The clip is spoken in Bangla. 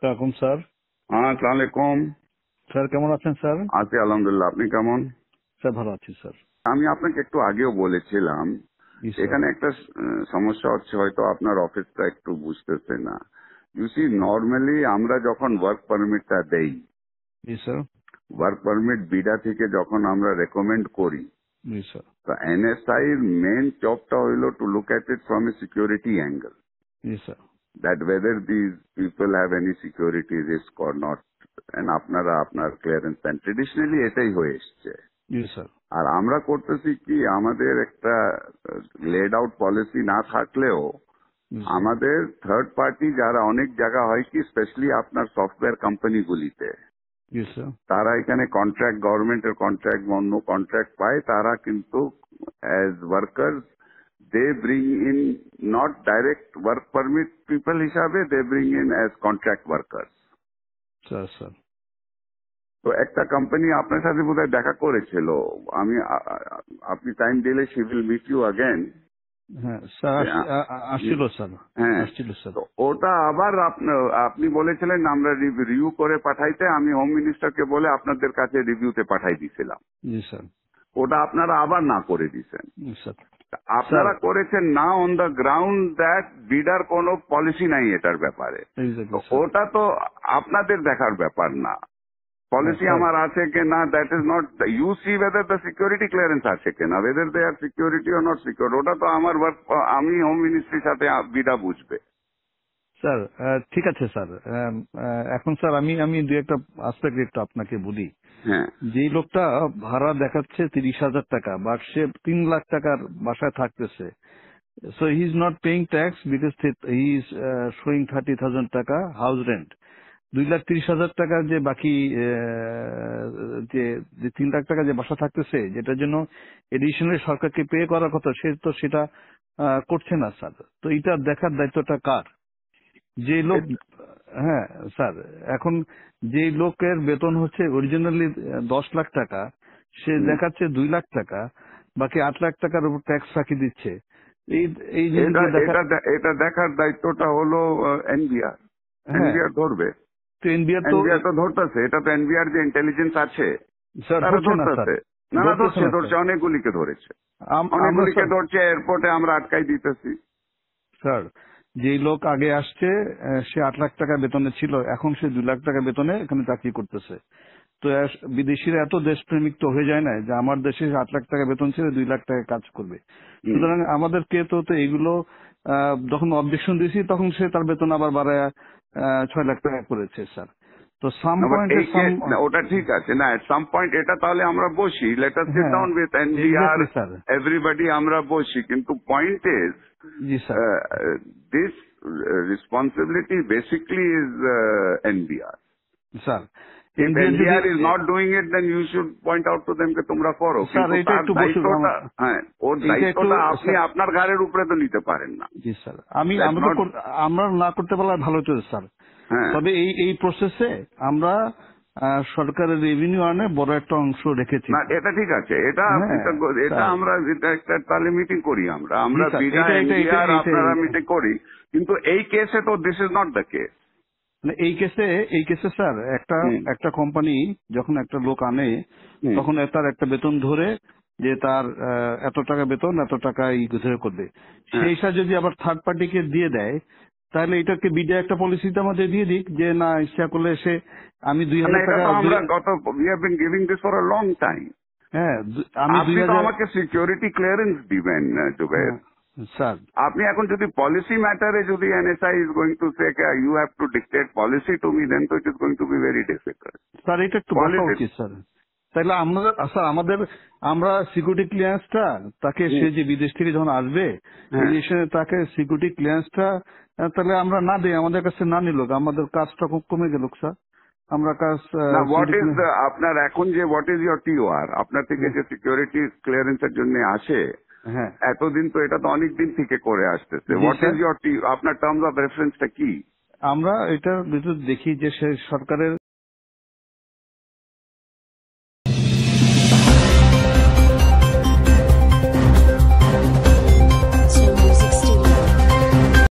ওয়ালাইকুম স্যার। হ্যাঁ, আসসালামু আলাইকুম। স্যার কেমন আছেন স্যার? আছি আলহামদুলিল্লাহ। আপনি কেমন? স্যার ভালো আছি স্যার। আমি আপনাকে একটু আগেও বলেছিলাম জি স্যার। এখানে একটা সমস্যা হচ্ছে, হয়তো আপনার অফিসটা একটু বুঝতেছে না। ইউ সি, নর্মালি আমরা যখন ওয়ার্ক পারমিটটা দেই, জি স্যার। ওয়ার্ক পারমিট বিডা থেকে যখন আমরা রেকমেন্ড করি, জি স্যার। তো এনএসআই এর মেন জবটা হইল to look at it from a security angle, G sir. that whether these people have any security risk or not, and আপনারা আপনার ক্লিয়ারেন্স দেন। ট্রেডিশনালি এটাই হয়ে এসছে। জি স্যার। আর আমরা করতেছি কি, আমাদের একটা লেড আউট পলিসি না থাকলেও জি স্যার। আমাদের থার্ড পার্টি যারা অনেক জায়গা হয় কি, স্পেশালি আপনার সফটওয়্যার কোম্পানিগুলিতে, জি স্যার। তারা এখানে কন্ট্রাক্ট, গভর্নমেন্টের কন্ট্রাক্ট, অন্য কন্ট্রাক্ট পায়, তারা কিন্তু as workers they bring in not direct work permit people হিসাবে, they bring in as contract workers. Sir sir. তো একটা কোম্পানি আপনার সাথে বোধহয় দেখা করেছিল। আমি আপনি টাইম দিলে she will meet you again. হ্যাঁ স্যার, আসছিল স্যার। হ্যাঁ, আসছিল স্যার। তো ওটা আবার আপনি বলেছিলেন আমরা রিভিউ করে পাঠাইতে, আমি হোম মিনিস্টারকে বলে আপনাদের কাছে রিভিউতে পাঠাই দিয়েছিলাম। জি স্যার। ওটা আপনারা আবার না করে দিয়েছেন। জি স্যার। স্যার আপনারা করেছেন না অন দ্য গ্রাউন্ড দ্যাট বিডার কোনো পলিসি নাই এটার ব্যাপারে। তো এক্স্যাক্টলি স্যার। ওটা তো আপনাদের দেখার ব্যাপার না। পলিসি স্যার আমার আছে কি না, that is not, you see whether the security clearance আছে কিনা, whether they are security or not secure, ওটা তো আমার ওয়ার্ক, আমি হোম মিনিস্ট্রির সাথে বিডা বুঝবে। স্যার, ঠিক আছে স্যার। এখন স্যার আমি আমি দু একটা আসপেক্ট একটু আপনাকে বলি। হ্যাঁ, যেই লোকটা ভাড়া দেখাচ্ছে 30,000 টাকা, বা সে 3 লাখ টাকার বাসায় থাকতেছে, so he is not paying tax because he is showing 30,000 টাকা house rent. 2,30,000 টাকা যে বাকি, যে 3 লাখ টাকা যে বাসা থাকতেছে, যেটার জন্য এডিশনালি সরকারকে পে করার কথা, সে তো সেটা করছে না স্যার। তো এটা দেখার দায়িত্বটা কার? যে লোক, হ্যাঁ স্যার, এখন যে লোকের বেতন হচ্ছে অরিজিনালি 10 লাখ টাকা, সে দেখাচ্ছে 2 লাখ টাকা, বাকি 8 লাখ টাকার উপর ট্যাক্স ফাঁকি দিচ্ছে। এই এই এটা জিনিসগুলো দেখা। এটা এটা দেখার দায়িত্বটা হলো এনবিআর। হ্যাঁ, এনবিআর ধরবে। তো এনবিআর তো এনবিআর তো ধরতেছে, এটা তো এনবিআর যে ইন্টেলিজেন্স আছে স্যার তারা ধরছে না স্যার। ধরতেছে। না না, ধরতেছে ধরছে না ধরছে, স্যার। অনেকগুলিকে ধরেছে, আমরা অনেকগুলিকে স্যার, ধরছে, এয়ারপোর্টে আমরা আটকাই দিতেছি। স্যার যেই লোক আগে আসছে, সে 8 লাখ টাকা বেতনে ছিল, এখন সে 2 লাখ টাকা বেতনে এখানে চাকরি করতেছে। তো বিদেশিরা এত দেশপ্রেমিক তো হয়ে যায় না যে আমার দেশে 8 লাখ টাকা বেতন ছিল, 2 লাখ টাকা কাজ করবে। সুতরাং আমাদেরকে তো তো এইগুলো, যখন অবজেকশন দিয়েছি তখন সে তার বেতন আবার বাড়ায় 6 লাখ টাকা করেছে স্যার। তো সাম পয়েন্টে ওটা ঠিক আছে না, এট সাম পয়েন্ট এটা তাহলে আমরা বসি, লেট আস সিট হ্যাঁ, down with NBR, exactly sir. Everybody আমরা বসি, কিন্তু point is G sir. This responsibility basically is NBR. Sir If NBR যদি, NBR is not doing it, then you should point out to them যে তোমরা করো, স্যার কিন্তু এটা তার একটু বসুন, দায়িত্বটা, হ্যাঁ, ওর এটা একটু দায়িত্বটা আপনি স্যার। আপনার ঘাড়ের উপরে তো নিতে পারেন না। জি স্যার, আমি That's আমরা তো not, আমরা না করতে পারলে ভালো হতো স্যার। হ্যাঁ, তবে এই এই প্রসেসে আমরা সরকারের রেভিনিউ আর্নে বড় একটা অংশ রেখেছি। না এটা ঠিক আছে, এটা হ্যাঁ এটা স্যার। আমরা এটা একটা তাহলে মিটিং করি, আমরা জি আমরা স্যার, বিডা এটা এটা এটা এনবিআর এটা আপনারা মিটিং করি, কিন্তু এই কেসে তো this is not the case. মানে এই কেসে স্যার, একটা একটা কোম্পানি যখন একটা লোক আনে, তখন তার একটা বেতন ধরে যে তার এত টাকা বেতন, এত টাকা ধরে করবে, সেই হিসাবে যদি আবার থার্ড পার্টিকে দিয়ে দেয়, তাহলে এটাকে বিডা একটা পলিসিতে আমাদের দিয়ে দিক যে না, ইচ্ছা করলে সে, আমি 2,000 এটা টাকা, তো আমরা গত we have been giving this for a long time. হ্যাঁ আমি আপনি তো 2,000, আমাকে সিকিউরিটি ক্লিয়ারেন্স দিবেন জুবের। স্যার। আপনি এখন যদি পলিসি ম্যাটারে যদি NSI is going to say you have to dictate policy to me, then তো it is going to be very difficult. Sir এটা একটু বসা উচিত স্যার। তাহলে আমরা স্যার আমরা সিকিউরিটি ক্লিয়ারেন্সটা তাকে, সে যে বিদেশ থেকে যখন আসবে, তাকে সিকিউরিটি ক্লিয়ারেন্সটা তাহলে আমরা না দিই, আমাদের কাছে না নিল, আমাদের কাজটা খুব কমে গেল স্যার। আমরা কাজ, হোয়াট ইজ আপনার এখন যে হোয়াট ইজ ইয়োর টিওআর, আপনার থেকে যে সিকিউরিটি ক্লিয়ারেন্সের জন্য আসে, হ্যাঁ এতদিন তো এটা তো অনেক দিন থেকে করে আসতেছে, হোয়াট ইজ ইয়োর আপনার টার্মস অফ রেফারেন্সটা কি? আমরা এটার ভিতর দেখি যে সে সরকারের